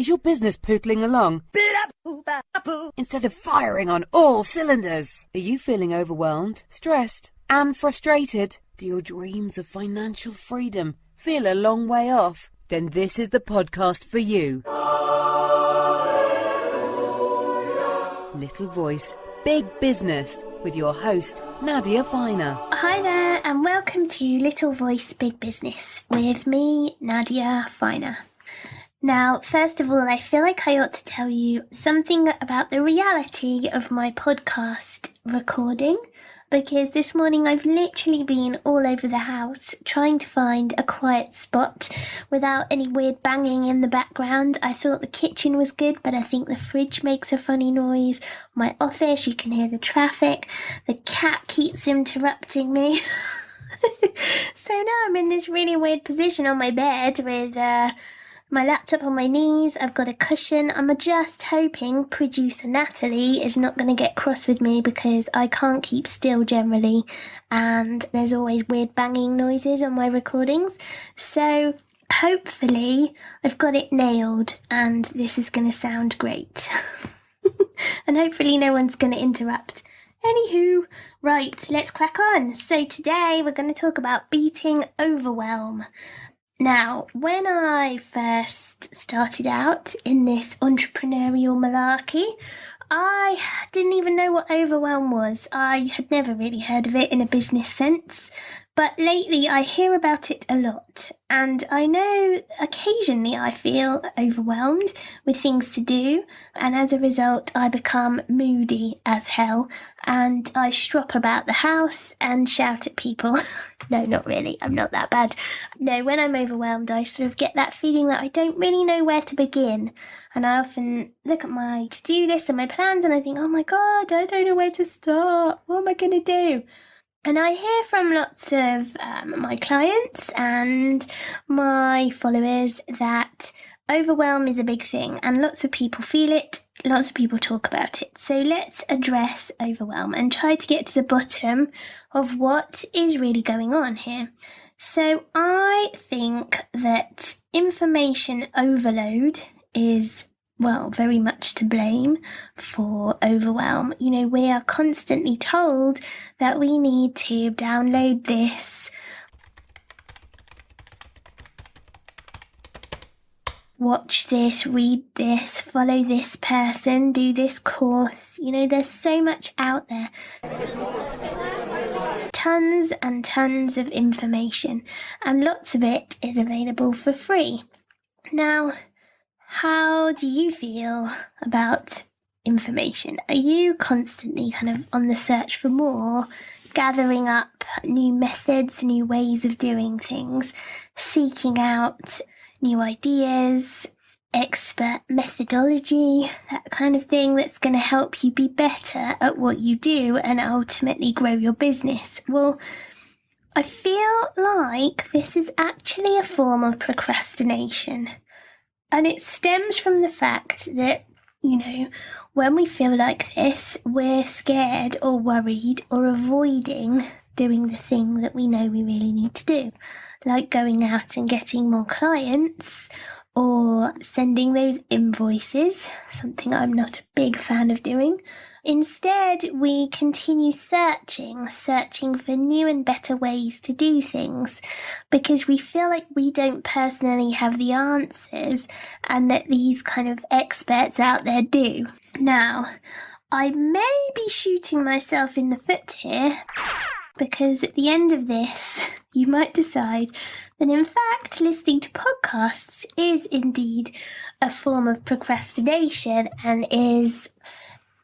Is your business pootling along instead of firing on all cylinders? Are you feeling overwhelmed, stressed, and frustrated? Do your dreams of financial freedom feel a long way off? Then this is the podcast for you. Little Voice, Big Business, with your host, Nadia Finer. Hi there, and welcome to Little Voice, Big Business, with me, Nadia Finer. Now, first of all, I feel like I ought to tell you something about the reality of my podcast recording, because this morning I've literally been all over the house trying to find a quiet spot without any weird banging in the background. I thought the kitchen was good, but I think the fridge makes a funny noise. My office, you can hear the traffic. The cat keeps interrupting me. So now I'm in this really weird position on my bed with my laptop on my knees. I've got a cushion. I'm just hoping producer Natalie is not going to get cross with me because I can't keep still generally, and there's always weird banging noises on my recordings. So hopefully I've got it nailed and this is going to sound great. And hopefully no one's going to interrupt. Anywho, right, let's crack on. So today we're going to talk about beating overwhelm. Now, when I first started out in this entrepreneurial malarkey, I didn't even know what overwhelm was. I had never really heard of it in a business sense, but lately I hear about it a lot, and I know occasionally I feel overwhelmed with things to do, and as a result I become moody as hell, and I strop about the house and shout at people. No, not really, I'm not that bad. No, when I'm overwhelmed I sort of get that feeling that I don't really know where to begin, and I often look at my to-do list and my plans and I think, oh my god, I don't know where to start, what am I going to do? And I hear from lots of my clients and my followers that overwhelm is a big thing, and lots of people feel it, lots of people talk about it. So let's address overwhelm and try to get to the bottom of what is really going on here. So I think that information overload is very much to blame for overwhelm. You know, we are constantly told that we need to download this, watch this, read this, follow this person, do this course. You know, there's so much out there. Tons and tons of information, and lots of it is available for free. Now, how do you feel about information? Are you constantly kind of on the search for more, gathering up new methods, new ways of doing things, seeking out new ideas, expert methodology, that kind of thing that's going to help you be better at what you do and ultimately grow your business? Well, I feel like this is actually a form of procrastination. And it stems from the fact that, you know, when we feel like this, we're scared or worried or avoiding doing the thing that we know we really need to do, like going out and getting more clients or sending those invoices, something I'm not a big fan of doing. Instead, we continue searching for new and better ways to do things because we feel like we don't personally have the answers and that these kind of experts out there do. Now, I may be shooting myself in the foot here because at the end of this, you might decide that in fact listening to podcasts is indeed a form of procrastination and is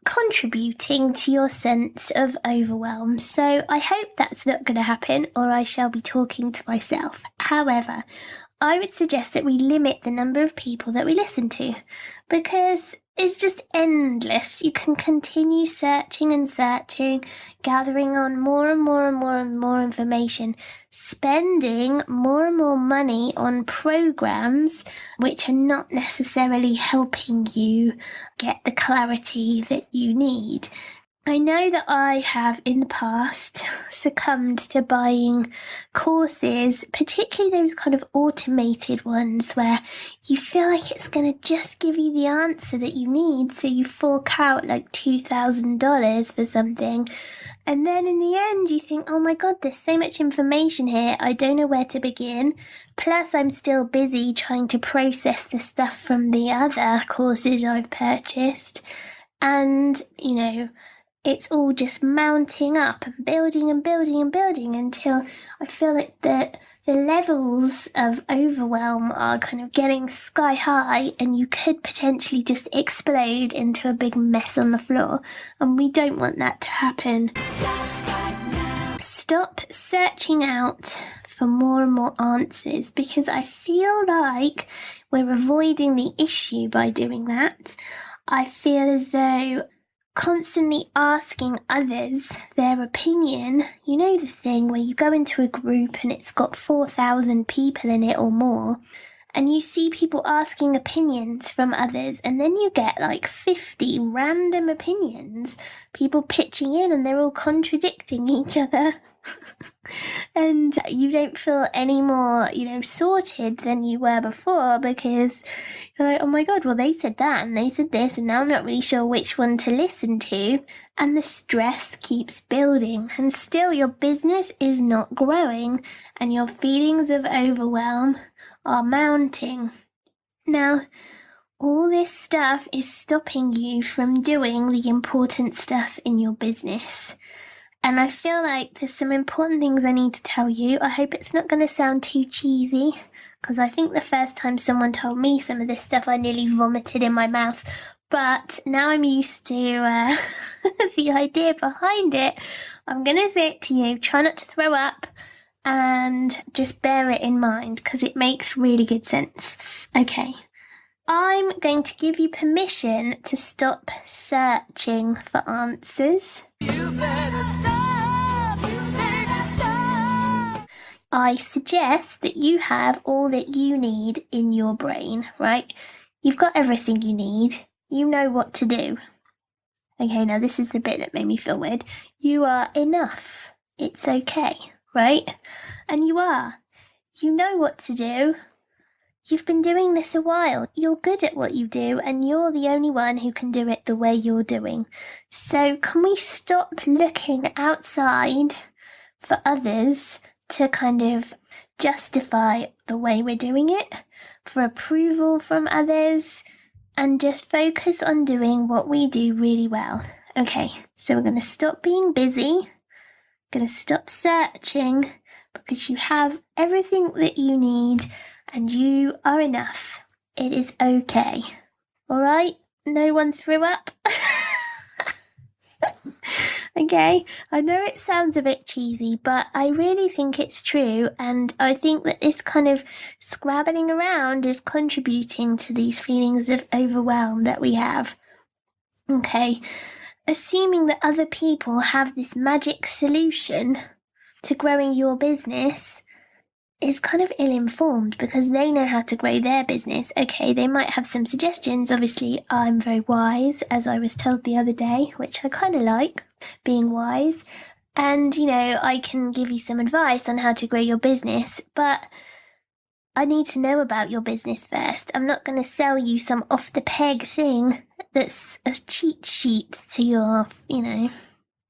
contributing to your sense of overwhelm. So I hope that's not going to happen, or I shall be talking to myself. However, I would suggest that we limit the number of people that we listen to, because it's just endless. You can continue searching and searching, gathering on more and more and more and more information, spending more and more money on programs which are not necessarily helping you get the clarity that you need. I know that I have in the past succumbed to buying courses, particularly those kind of automated ones where you feel like it's going to just give you the answer that you need, so you fork out like $2,000 for something. And then in the end, you think, oh my God, there's so much information here. I don't know where to begin. Plus, I'm still busy trying to process the stuff from the other courses I've purchased. And, it's all just mounting up and building and building and building until I feel like the levels of overwhelm are kind of getting sky high, and you could potentially just explode into a big mess on the floor. And we don't want that to happen. Stop searching out for more and more answers, because I feel like we're avoiding the issue by doing that. I feel as though constantly asking others their opinion, the thing where you go into a group and it's got 4,000 people in it or more, and you see people asking opinions from others, and then you get like 50 random opinions, people pitching in, and they're all contradicting each other. And you don't feel any more, sorted than you were before, because you're like, oh my God, well, they said that and they said this, and now I'm not really sure which one to listen to. And the stress keeps building, and still your business is not growing, and your feelings of overwhelm are mounting. Now, all this stuff is stopping you from doing the important stuff in your business. And I feel like there's some important things I need to tell you. I hope it's not going to sound too cheesy, because I think the first time someone told me some of this stuff, I nearly vomited in my mouth. But now I'm used to the idea behind it. I'm going to say it to you. Try not to throw up, and just bear it in mind, because it makes really good sense. Okay. I'm going to give you permission to stop searching for answers. You better stop. I suggest that you have all that you need in your brain, right? You've got everything you need. You know what to do. Okay, now this is the bit that made me feel weird. You are enough. It's okay, right? And you are. You know what to do. You've been doing this a while. You're good at what you do, and you're the only one who can do it the way you're doing. So can we stop looking outside for others to kind of justify the way we're doing it, for approval from others, and just focus on doing what we do really well? Okay, so we're going to stop being busy, going to stop searching, because you have everything that you need, and you are enough. It is okay. All right? No one threw up? Okay, I know it sounds a bit cheesy, but I really think it's true, and I think that this kind of scrabbling around is contributing to these feelings of overwhelm that we have. Okay, assuming that other people have this magic solution to growing your business is kind of ill-informed, because they know how to grow their business. Okay, they might have some suggestions. Obviously, I'm very wise, as I was told the other day, which I kind of like, being wise. And, I can give you some advice on how to grow your business, but I need to know about your business first. I'm not going to sell you some off-the-peg thing that's a cheat sheet to your,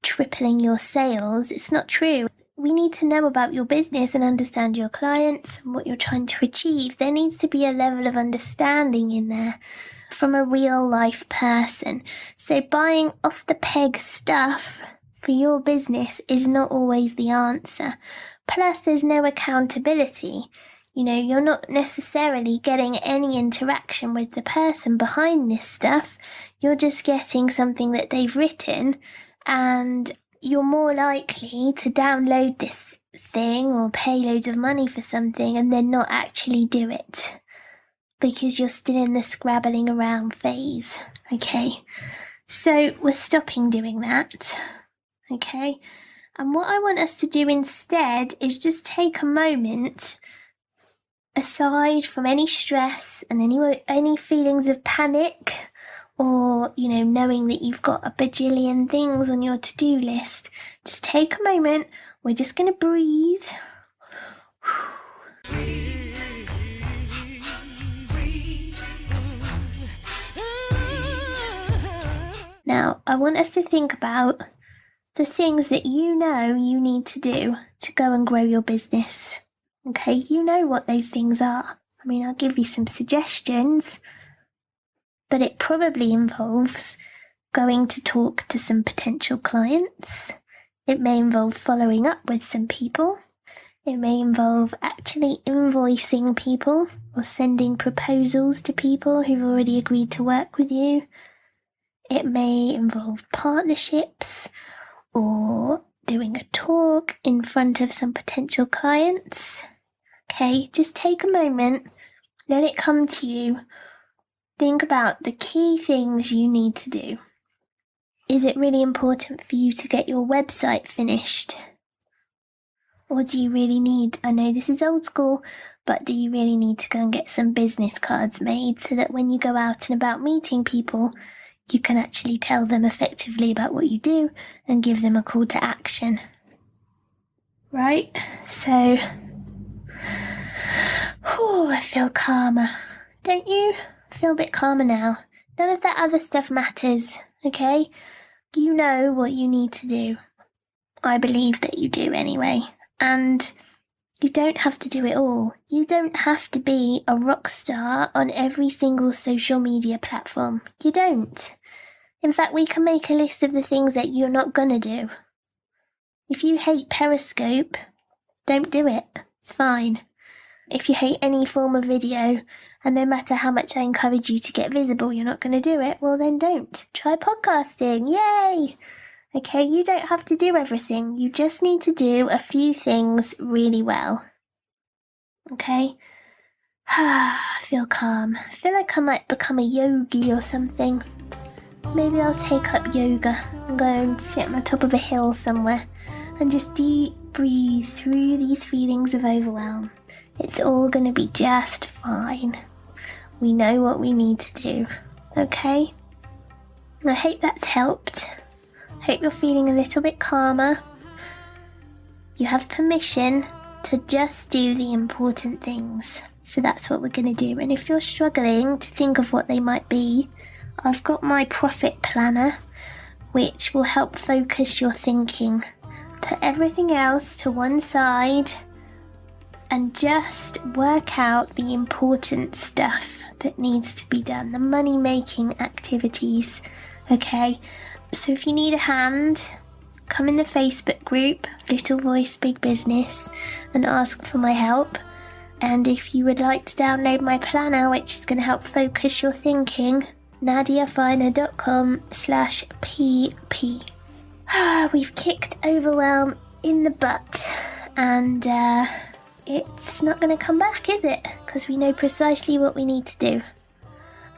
tripling your sales. It's not true. We need to know about your business and understand your clients and what you're trying to achieve. There needs to be a level of understanding in there from a real life person. So buying off the peg stuff for your business is not always the answer. Plus, there's no accountability. You're not necessarily getting any interaction with the person behind this stuff. You're just getting something that they've written, and you're more likely to download this thing or pay loads of money for something and then not actually do it, because you're still in the scrabbling around phase. Okay, so we're stopping doing that. Okay, and what I want us to do instead is just take a moment, aside from any stress and any feelings of panic or, knowing that you've got a bajillion things on your to-do list. Just take a moment. We're just going to breathe. Now, I want us to think about the things that you need to do to go and grow your business. Okay, you know what those things are. I mean, I'll give you some suggestions, but it probably involves going to talk to some potential clients. It may involve following up with some people. It may involve actually invoicing people or sending proposals to people who've already agreed to work with you. It may involve partnerships or doing a talk in front of some potential clients. Okay, just take a moment, let it come to you. Think about the key things you need to do. Is it really important for you to get your website finished? Or do you really need, I know this is old school, but do you really need to go and get some business cards made so that when you go out and about meeting people, you can actually tell them effectively about what you do and give them a call to action? Right? So, I feel calmer. Don't you? I feel a bit calmer now. None of that other stuff matters, okay? You know what you need to do. I believe that you do anyway. And you don't have to do it all. You don't have to be a rock star on every single social media platform. You don't. In fact, we can make a list of the things that you're not gonna do. If you hate Periscope, don't do it. It's fine. If you hate any form of video, and no matter how much I encourage you to get visible, you're not gonna do it, well then don't. Try podcasting. Yay! Okay, you don't have to do everything. You just need to do a few things really well. Okay? I feel calm. I feel like I might become a yogi or something. Maybe I'll take up yoga and go and sit on the top of a hill somewhere and just deep breathe through these feelings of overwhelm. It's all going to be just fine. We know what we need to do. Okay? I hope that's helped. Hope you're feeling a little bit calmer. You have permission to just do the important things. So that's what we're going to do. And if you're struggling to think of what they might be, I've got my profit planner, which will help focus your thinking. Put everything else to one side and just work out the important stuff that needs to be done, the money-making activities. Okay? So if you need a hand, come in the Facebook group, Little Voice Big Business, and ask for my help. And if you would like to download my planner, which is going to help focus your thinking, nadiafiner.com/pp. We've kicked Overwhelm in the butt, and it's not going to come back, is it? Because we know precisely what we need to do.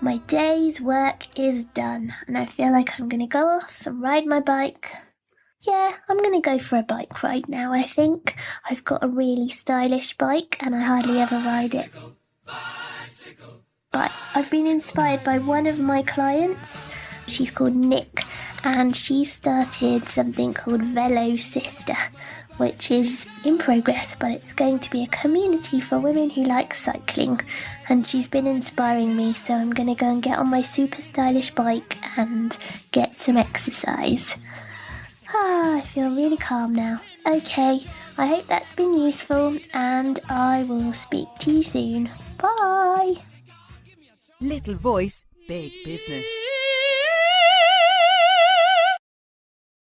My day's work is done, and I feel like I'm going to go off and ride my bike. Yeah, I'm going to go for a bike ride now, I think. I've got a really stylish bike, and I hardly ever ride it. But I've been inspired by one of my clients. She's called Nick, and she started something called Velo Sister, which is in progress, but it's going to be a community for women who like cycling. And she's been inspiring me, so I'm going to go and get on my super stylish bike and get some exercise. I feel really calm now. Okay, I hope that's been useful, and I will speak to you soon. Bye! Little Voice, Big Business.